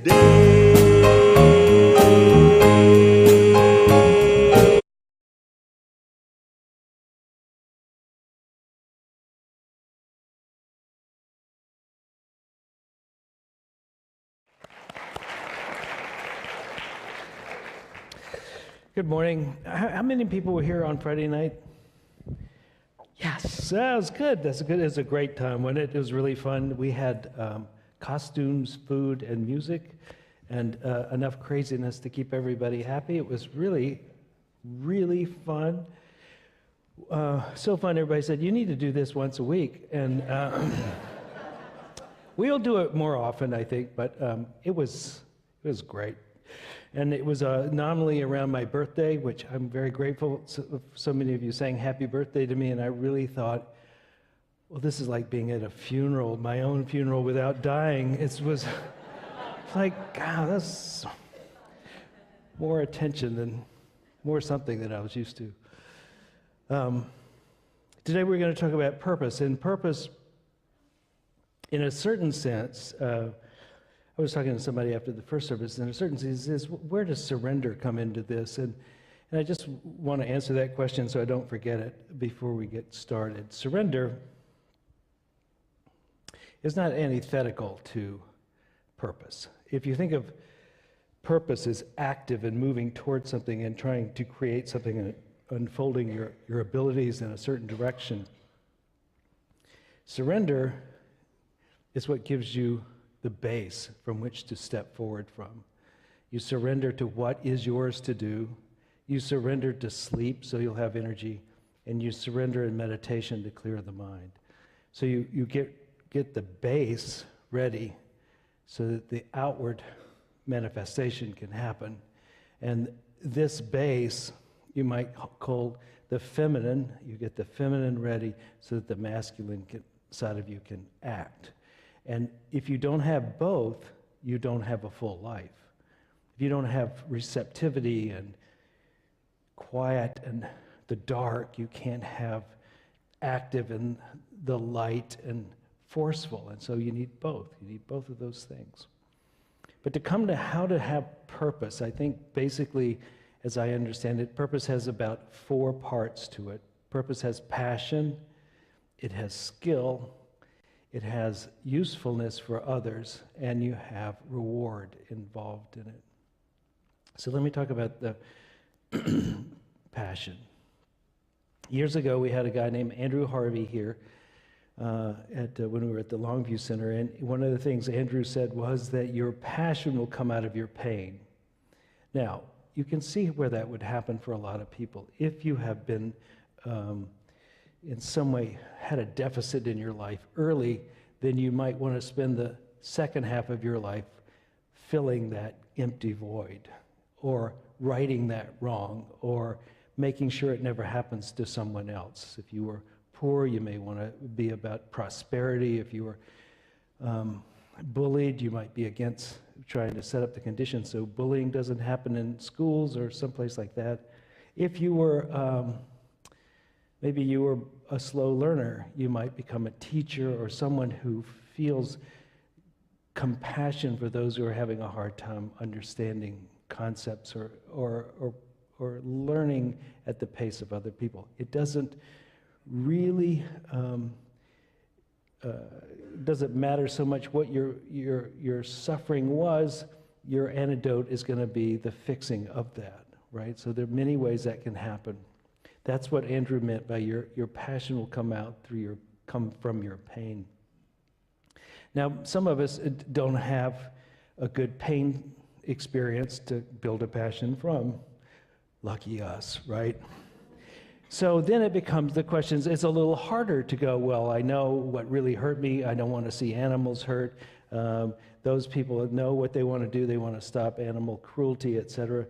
day. Good morning. How many people were here on Friday night? Yes, that was good. That's good. It was a great time, wasn't it? It was really fun. We had costumes, food, and music, and enough craziness to keep everybody happy. It was really, really fun. So fun, everybody said, you need to do this once a week. And we'll do it more often, I think, but it was great. And it was nominally around my birthday, which I'm very grateful. So many of you sang happy birthday to me, and I really thought, well, this is like being at a funeral, my own funeral without dying. It was like, God, that's more attention than, more something than I was used to. Today we're going to talk about purpose. And purpose, in a certain sense, I was talking to somebody after the first service, and in a certain sense, is where does surrender come into this? And I just want to answer that question so I don't forget it before we get started. Surrender is not antithetical to purpose. If you think of purpose as active and moving towards something and trying to create something and unfolding your abilities in a certain direction, surrender is what gives you the base from which to step forward from. You surrender to what is yours to do. You surrender to sleep so you'll have energy, and you surrender in meditation to clear the mind. So you get the base ready so that the outward manifestation can happen. And this base you might call the feminine. You get the feminine ready so that the masculine side of you can act. And if you don't have both, you don't have a full life. If you don't have receptivity and quiet and the dark, you can't have active and the light and forceful. And so you need both. You need both of those things. But to come to how to have purpose, I think basically, as I understand it, purpose has about 4 parts to it. Purpose has passion, it has skill, it has usefulness for others, and you have reward involved in it. So let me talk about the passion. Years ago, we had a guy named Andrew Harvey here when we were at the Longview Center, and one of the things Andrew said was that your passion will come out of your pain. Now, you can see where that would happen for a lot of people. If you have been in some way had a deficit in your life early, then you might want to spend the second half of your life filling that empty void, or righting that wrong, or making sure it never happens to someone else. If you were poor, you may want to be about prosperity. If you were bullied, you might be against trying to set up the conditions so bullying doesn't happen in schools or someplace like that. If you were maybe you were a slow learner, you might become a teacher or someone who feels compassion for those who are having a hard time understanding concepts or learning at the pace of other people. It doesn't really doesn't matter so much what your suffering was. Your antidote is going to be the fixing of that, right? So there are many ways that can happen. That's what Andrew meant by your passion will come from your pain. Now, some of us don't have a good pain experience to build a passion from. Lucky us, right? So then it becomes the questions, it's a little harder to go, well, I know what really hurt me. I don't want to see animals hurt. Those people know what they want to do. They want to stop animal cruelty, etc.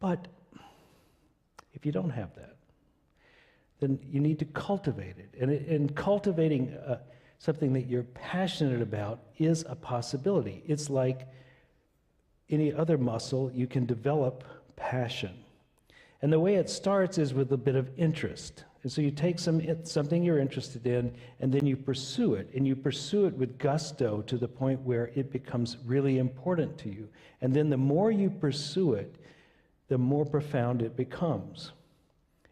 But if you don't have that, then you need to cultivate it. And cultivating something that you're passionate about is a possibility. It's like any other muscle, you can develop passion. And the way it starts is with a bit of interest. And so you take something you're interested in, and then you pursue it. And you pursue it with gusto to the point where it becomes really important to you. And then the more you pursue it, the more profound it becomes.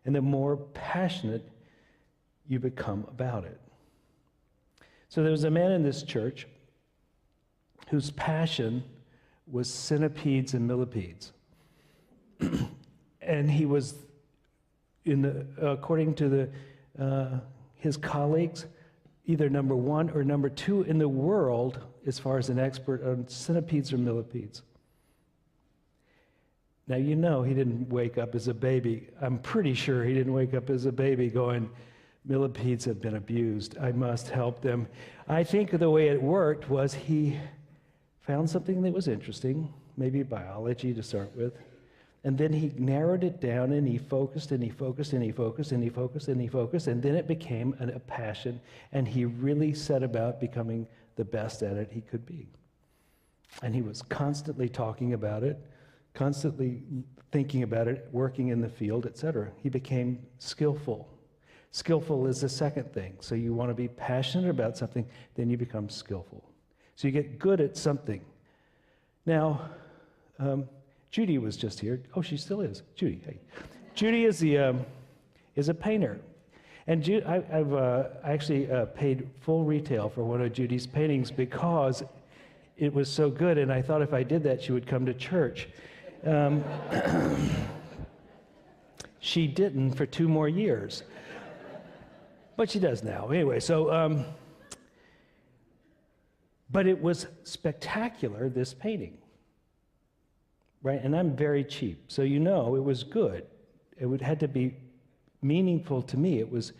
And the more passionate you become about it. So there was a man in this church whose passion was centipedes and millipedes. And he was, according to his colleagues, either number 1 or number 2 in the world as far as an expert on centipedes or millipedes. Now, you know he didn't wake up as a baby. I'm pretty sure he didn't wake up as a baby going, millipedes have been abused. I must help them. I think the way it worked was he found something that was interesting, maybe biology to start with, and then he narrowed it down, and he focused, and he focused, and he focused, and he focused, and he focused, and then it became a passion, and he really set about becoming the best at it he could be. And he was constantly talking about it, constantly thinking about it, working in the field, etc. He became skillful. Skillful is the second thing. So you want to be passionate about something, then you become skillful. So you get good at something. Now, Judy was just here. Oh, she still is. Judy, hey. Judy is a painter. And I've actually paid full retail for one of Judy's paintings because it was so good, and I thought if I did that, she would come to church. She didn't for 2 more years. But she does now. Anyway, so, but it was spectacular, this painting. Right? And I'm very cheap. So you know it was good. It had to be meaningful to me. It was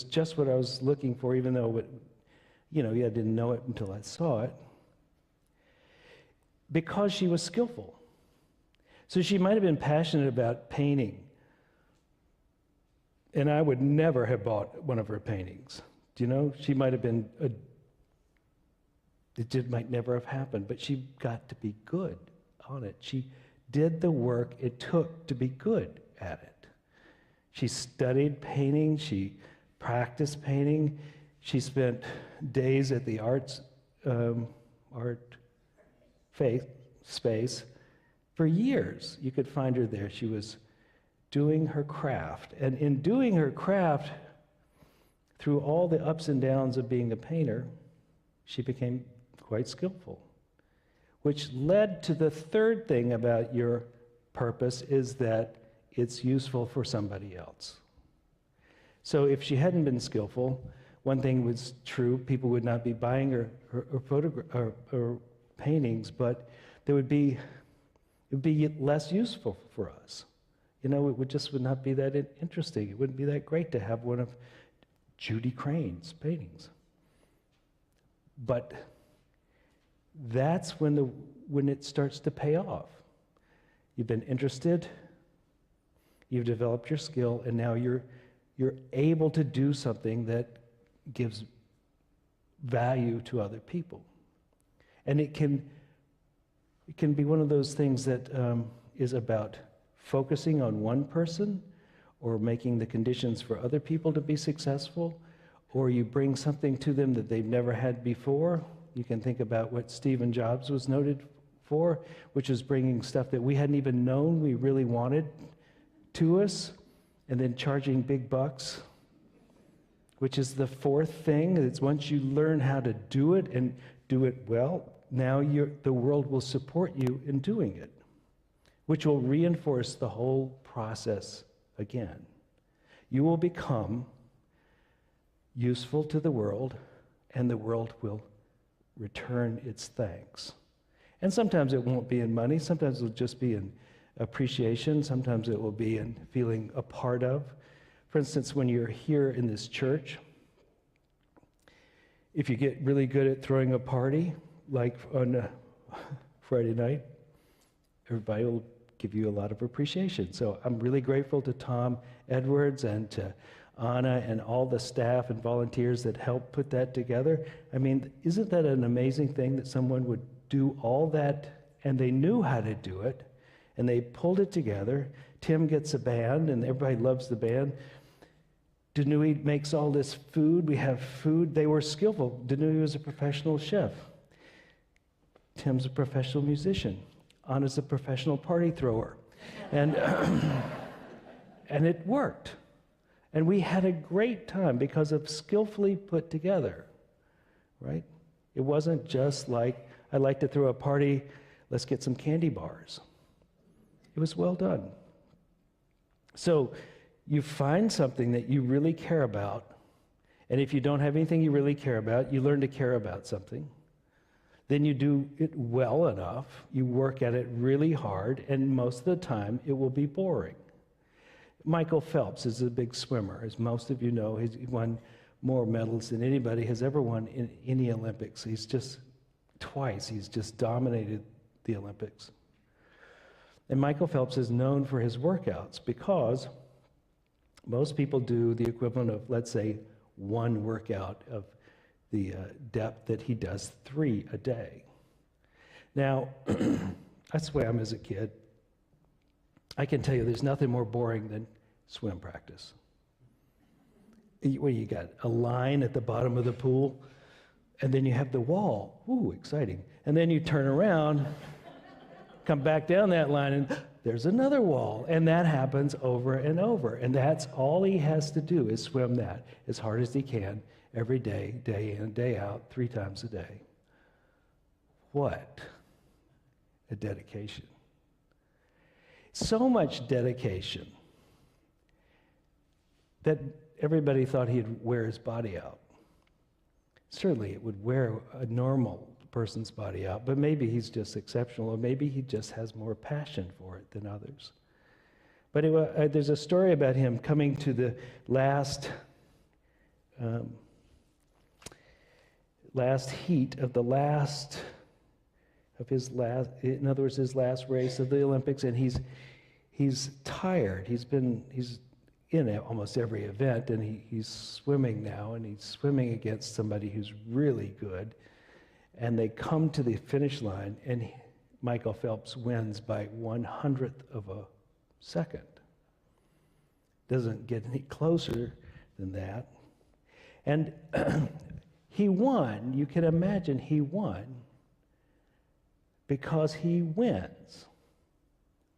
just what I was looking for, even though, I didn't know it until I saw it. Because she was skillful. So she might have been passionate about painting. And I would never have bought one of her paintings. Do you know? She might have been, might never have happened, but she got to be good on it. She did the work it took to be good at it. She studied painting, she practiced painting, she spent days at the art space for years. You could find her there. She was doing her craft. And in doing her craft, through all the ups and downs of being a painter, she became quite skillful. Which led to the third thing about your purpose, is that it's useful for somebody else. So if she hadn't been skillful, one thing was true, people would not be buying her paintings, but it would be less useful for us. It would not be that interesting. It wouldn't be that great to have one of Judy Crane's paintings. But that's when it starts to pay off. You've been interested, you've developed your skill, and now you're able to do something that gives value to other people. And it can be one of those things that is about focusing on one person, or making the conditions for other people to be successful, or you bring something to them that they've never had before. You can think about what Stephen Jobs was noted for, which is bringing stuff that we hadn't even known we really wanted to us, and then charging big bucks, which is the fourth thing. It's once you learn how to do it and do it well, now the world will support you in doing it, which will reinforce the whole process again. You will become useful to the world, and the world will return its thanks. And sometimes it won't be in money, sometimes it'll just be in appreciation, sometimes it will be in feeling a part of. For instance, when you're here in this church, if you get really good at throwing a party, like on Friday night, everybody will give you a lot of appreciation. So I'm really grateful to Tom Edwards and to Anna and all the staff and volunteers that helped put that together. I mean, isn't that an amazing thing that someone would do all that, and they knew how to do it, and they pulled it together Tim gets a band, and everybody loves the band. Danui makes all this food. We have food. They were skillful. Danui was a professional chef. Tim's a professional musician. Anna's a professional party thrower. And, and it worked. And we had a great time because of skillfully put together, right? It wasn't just like, I'd like to throw a party, let's get some candy bars. It was well done. So you find something that you really care about, and if you don't have anything you really care about, you learn to care about something. Then you do it well enough, you work at it really hard, and most of the time it will be boring. Michael Phelps is a big swimmer. As most of you know, he's won more medals than anybody has ever won in any Olympics. He's just dominated the Olympics. And Michael Phelps is known for his workouts because most people do the equivalent of, let's say, one workout of the depth that he does 3 a day. Now, that's the way I'm as a kid. I can tell you there's nothing more boring than swim practice. Where you got a line at the bottom of the pool, and then you have the wall. Ooh, exciting. And then you turn around, come back down that line, and there's another wall. And that happens over and over. And that's all he has to do is swim that as hard as he can every day, day in and day out, 3 times a day. What a dedication. So much dedication that everybody thought he'd wear his body out. Certainly it would wear a normal person's body out, but maybe he's just exceptional, or maybe he just has more passion for it than others. But there's a story about him coming to the last heat of his last, in other words, his last race of the Olympics, and he's tired. He's in almost every event, and he's swimming now, and he's swimming against somebody who's really good. And they come to the finish line, and Michael Phelps wins by 1/100th of a second. Doesn't get any closer than that. And he won. You can imagine he won because he wins,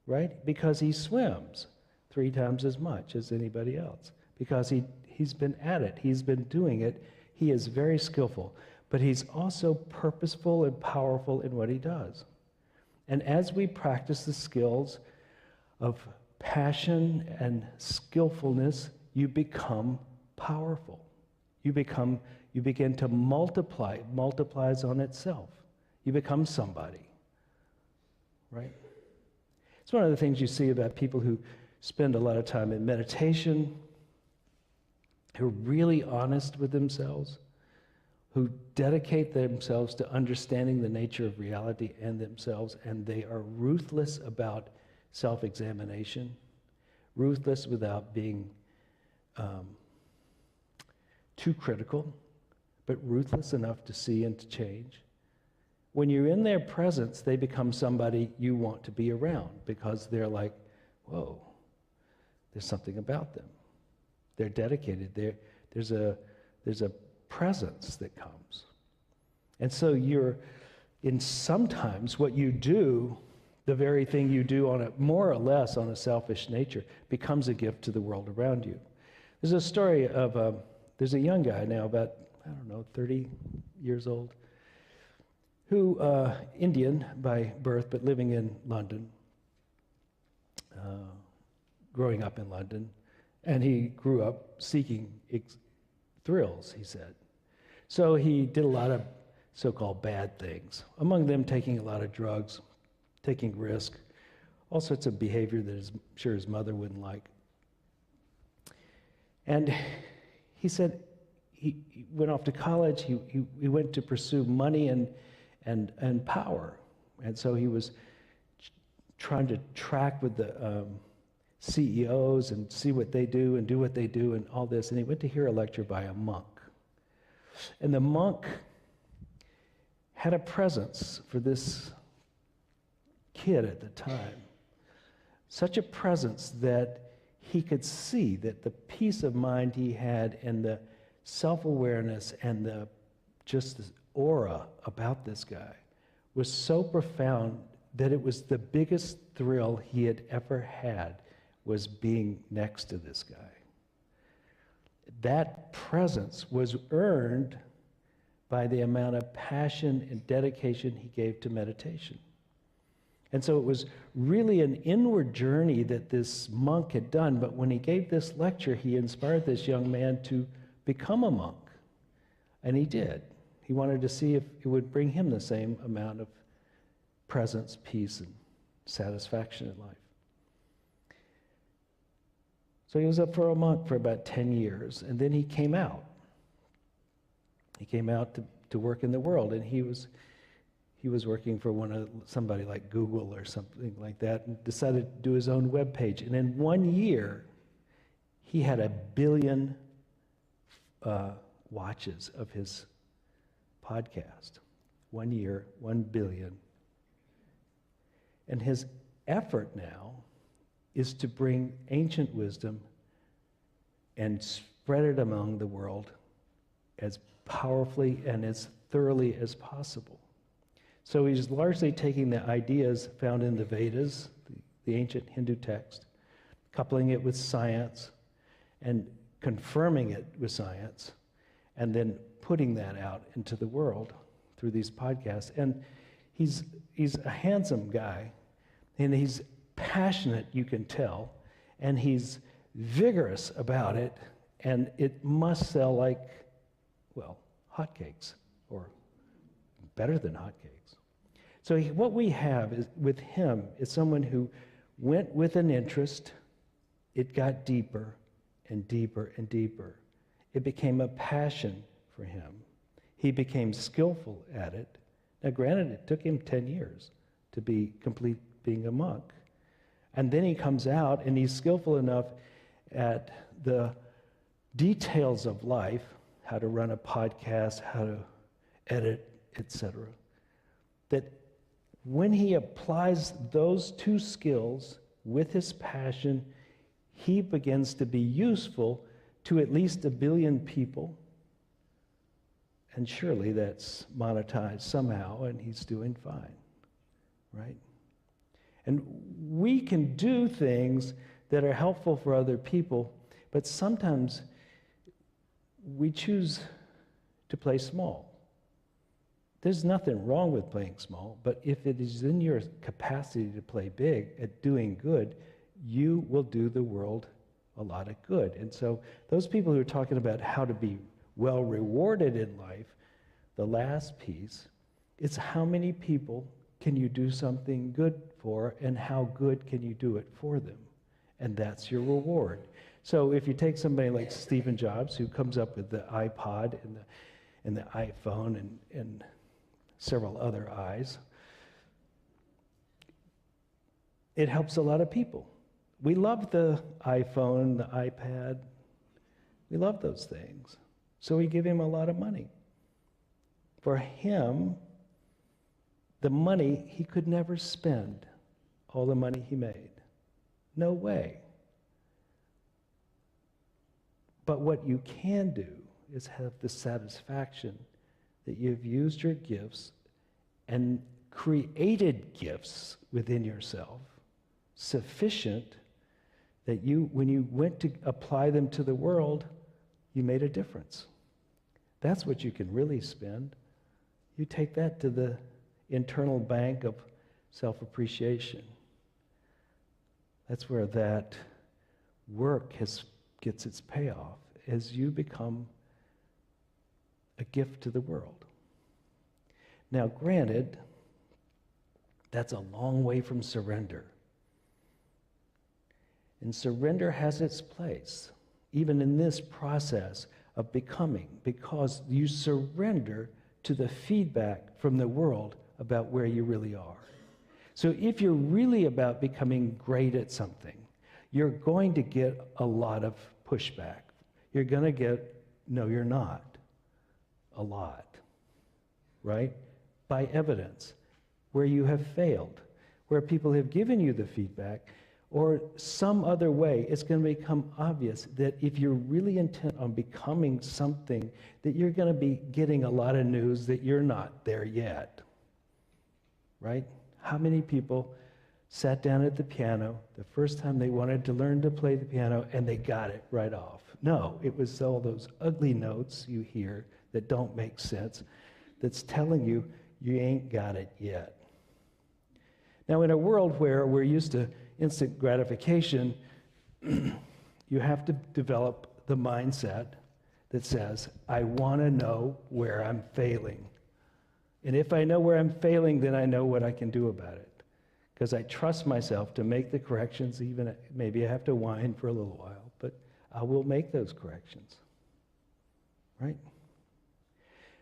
right? Because he swims 3 times as much as anybody else. Because he's been at it. He's been doing it. He is very skillful. But he's also purposeful and powerful in what he does. And as we practice the skills of passion and skillfulness, you become powerful. You begin to multiply. It multiplies on itself. You become somebody, right? It's one of the things you see about people who spend a lot of time in meditation, who are really honest with themselves, who dedicate themselves to understanding the nature of reality and themselves, and they are ruthless about self-examination, ruthless without being too critical, but ruthless enough to see and to change. When you're in their presence, they become somebody you want to be around because they're like, whoa, there's something about them. They're dedicated. There's a presence that comes. And so sometimes what you do, the very thing you do on a more or less on a selfish nature, becomes a gift to the world around you. There's a story of, there's a young guy now, about, 30 years old, who, Indian by birth, but living in London, growing up in London, and he grew up seeking thrills, he said. So he did a lot of so-called bad things, among them taking a lot of drugs, taking risk, all sorts of behavior that I'm sure his mother wouldn't like. And he said he went off to college, he went to pursue money and power. And so he was trying to track with the CEOs and see what they do and do what they do and all this. And he went to hear a lecture by a monk. And the monk had a presence for this kid at the time such a presence that he could see that the peace of mind he had and the self-awareness and the just this aura about this guy was so profound that it was the biggest thrill he had ever had was being next to this guy. That presence was earned by the amount of passion and dedication he gave to meditation. And so it was really an inward journey that this monk had done, but when he gave this lecture, he inspired this young man to become a monk. And he did. He wanted to see if it would bring him the same amount of presence, peace, and satisfaction in life. So he was up for a monk for about 10 years, and then he came out. He came out to work in the world, and he was working for somebody like Google or something like that, and decided to do his own web page. And in 1 year, he had 1 billion watches of his podcast. 1 year, 1 billion. And his effort now is to bring ancient wisdom and spread it among the world as powerfully and as thoroughly as possible. So he's largely taking the ideas found in the Vedas, the ancient Hindu text, coupling it with science and confirming it with science, and then putting that out into the world through these podcasts. And he's a handsome guy, and he's passionate, you can tell, and he's vigorous about it, and it must sell like, well, hotcakes, or better than hotcakes. So what we have is, with him, is someone who went with an interest, it got deeper and deeper and deeper. It became a passion for him. He became skillful at it. Now granted, it took him 10 years to be complete being a monk. And then he comes out and he's skillful enough at the details of life, how to run a podcast, how to edit, etc., that when he applies those two skills with his passion, he begins to be useful to at least 1 billion people. And surely that's monetized somehow, and he's doing fine, right? And we can do things that are helpful for other people, but sometimes we choose to play small. There's nothing wrong with playing small, but if it is in your capacity to play big at doing good, you will do the world a lot of good. And so those people who are talking about how to be well rewarded in life, the last piece, it's how many people can you do something good for, and how good can you do it for them? And that's your reward. So if you take somebody like Stephen Jobs, who comes up with the iPod and the iPhone and several other I's, it helps a lot of people. We love the iPhone, the iPad. We love those things. So we give him a lot of money. For him, the money, he could never spend all the money he made. No way. But what you can do is have the satisfaction that you've used your gifts and created gifts within yourself sufficient that when you went to apply them to the world, you made a difference. That's what you can really spend. You take that to the internal bank of self-appreciation. That's where that work gets its payoff, as you become a gift to the world. Now, granted, that's a long way from surrender. And surrender has its place, even in this process of becoming, because you surrender to the feedback from the world about where you really are. So if you're really about becoming great at something, you're going to get a lot of pushback. You're going to get, no, you're not, a lot, right? By evidence, where you have failed, where people have given you the feedback, or some other way, it's going to become obvious that if you're really intent on becoming something, that you're going to be getting a lot of news that you're not there yet. Right? How many people sat down at the piano the first time they wanted to learn to play the piano and they got it right off? No, it was all those ugly notes you hear that don't make sense that's telling you you ain't got it yet. Now, in a world where we're used to instant gratification, you have to develop the mindset that says, I want to know where I'm failing. And if I know where I'm failing, then I know what I can do about it. Because I trust myself to make the corrections, even maybe I have to whine for a little while, but I will make those corrections. Right?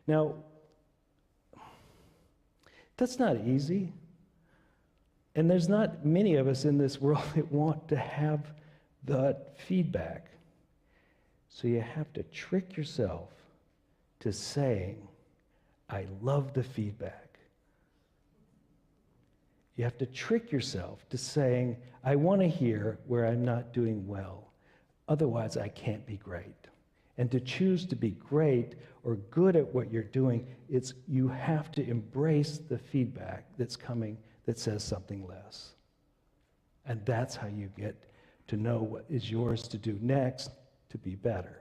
Now, that's not easy. And there's not many of us in this world that want to have that feedback. So you have to trick yourself to saying, I love the feedback. You have to trick yourself to saying, I want to hear where I'm not doing well. Otherwise, I can't be great. And to choose to be great or good at what you're doing, you have to embrace the feedback that's coming that says something less. And that's how you get to know what is yours to do next to be better.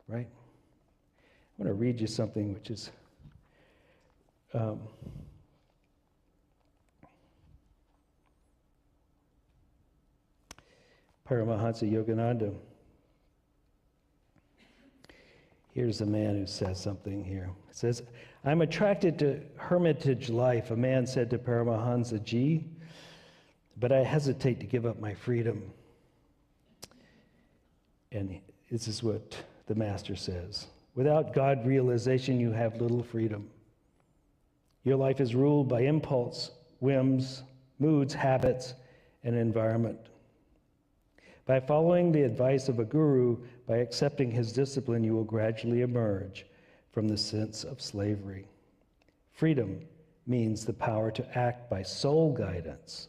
Right? I want to read you something which is Paramahansa Yogananda. Here's a man who says something here. It says, I'm attracted to hermitage life, a man said to Paramahansa Ji, but I hesitate to give up my freedom. And this is what the master says. Without God realization, you have little freedom. Your life is ruled by impulse, whims, moods, habits, and environment. By following the advice of a guru, by accepting his discipline, you will gradually emerge from the sense of slavery. Freedom means the power to act by soul guidance,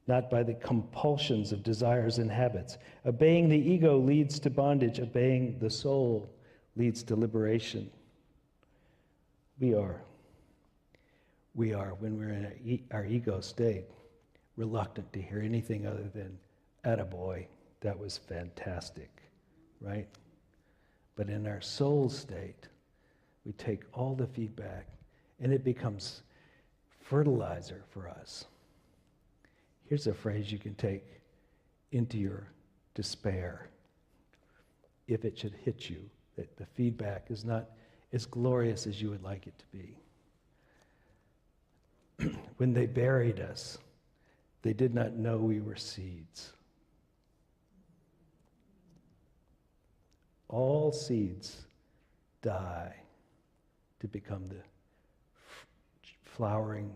not by the compulsions of desires and habits. Obeying the ego leads to bondage. Obeying the soul leads to liberation. We are, when we're in our ego state, reluctant to hear anything other than, attaboy, that was fantastic, right? But in our soul state, we take all the feedback and it becomes fertilizer for us. Here's a phrase you can take into your despair if it should hit you, that the feedback is not as glorious as you would like it to be. When they buried us, they did not know we were seeds. All seeds die to become the flowering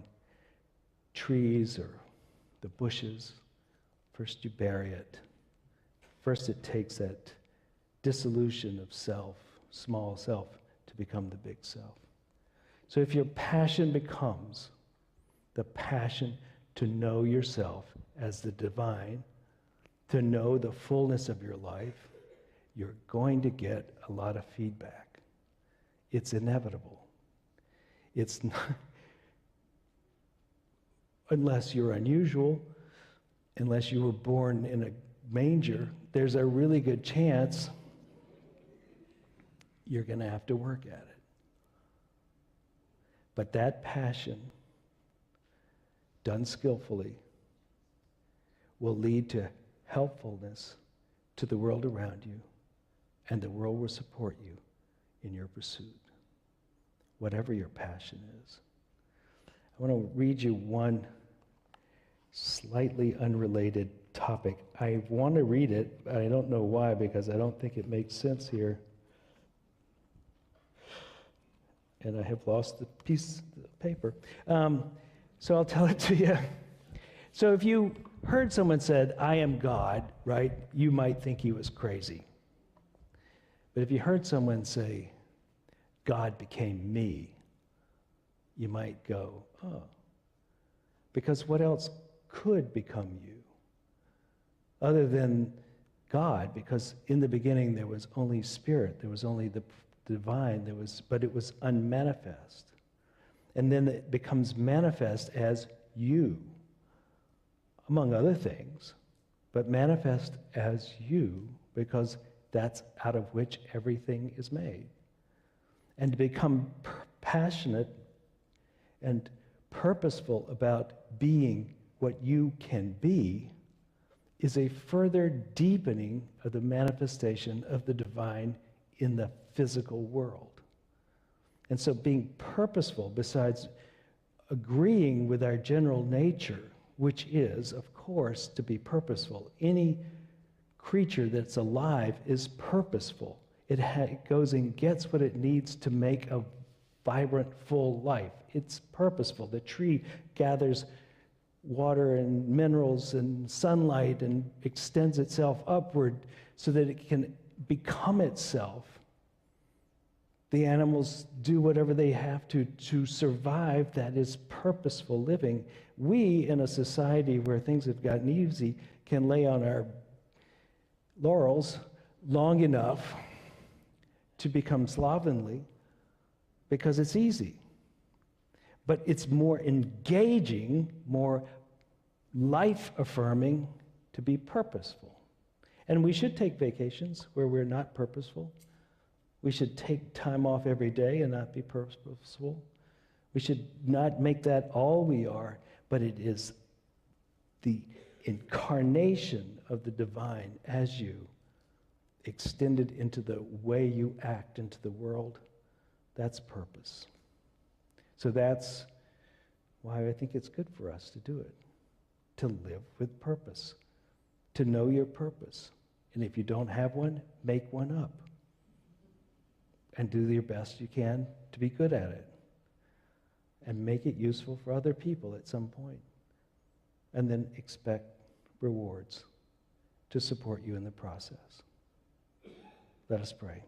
trees or the bushes. First you bury it. First it takes that dissolution of self, small self, to become the big self. So if your passion becomes the passion to know yourself as the divine, to know the fullness of your life, you're going to get a lot of feedback. It's inevitable. It's not, unless you're unusual, unless you were born in a manger, there's a really good chance you're going to have to work at it. But that passion, done skillfully, will lead to helpfulness to the world around you, and the world will support you in your pursuit, whatever your passion is. I want to read you one slightly unrelated topic. I want to read it, but I don't know why, because I don't think it makes sense here. And I have lost the piece of paper. So I'll tell it to you. So if you heard someone said, I am God, right, you might think he was crazy. But if you heard someone say, God became me, you might go, oh. Because what else could become you, other than God, because in the beginning there was only spirit, there was only the divine, but it was unmanifest. And then it becomes manifest as you, among other things, but manifest as you because that's out of which everything is made. And to become passionate and purposeful about being what you can be is a further deepening of the manifestation of the divine in the physical world. And so being purposeful, besides agreeing with our general nature, which is, of course, to be purposeful. Any creature that's alive is purposeful. It goes and gets what it needs to make a vibrant, full life. It's purposeful. The tree gathers water and minerals and sunlight and extends itself upward so that it can become itself. The animals do whatever they have to survive. That is purposeful living. We, in a society where things have gotten easy, can lay on our laurels long enough to become slovenly because it's easy. But it's more engaging, more life-affirming to be purposeful. And we should take vacations where we're not purposeful. We should take time off every day and not be purposeful. We should not make that all we are, but it is the incarnation of the divine as you, extended into the way you act into the world. That's purpose. So that's why I think it's good for us to do it, to live with purpose, to know your purpose. And if you don't have one, make one up. And do your best you can to be good at it. And make it useful for other people at some point. And then expect rewards to support you in the process. Let us pray.